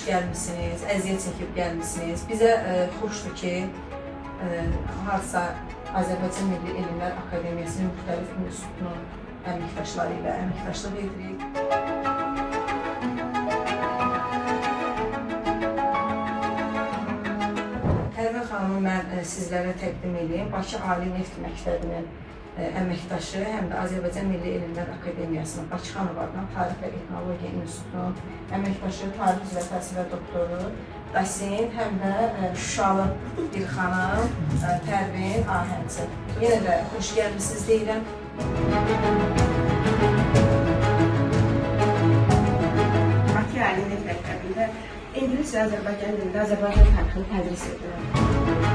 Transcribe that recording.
gəlmisiniz, əziyyət çəkib gəlmisiniz. Bizə xoşdur ki, hansısa Azərbaycan Milli Elmlər Akademiyasının müxtəlif institutunun əməkdaşları ilə əməkdaşlıq edirik. Pərvin xanımı mən sizlərə təqdim edeyim. Bakı Ali Neft Məktəbinin əməkdaşı, həm də Azərbaycan Milli Elmlər Akademiyasının Bakıxanov adına Tarix və Etnologiya İnstitutunun əməkdaşı, tarix üzrə fəlsəfə doktoru, dosent, həm də Şuşalı bir xanım Pərvin Ahəndçi. Yenə də xoş gəlmisiniz deyirəm. Bakı Ali Neft Məktəbində İngilis və Azərbaycan dilində Azərbaycan tarixini tədris edirəm.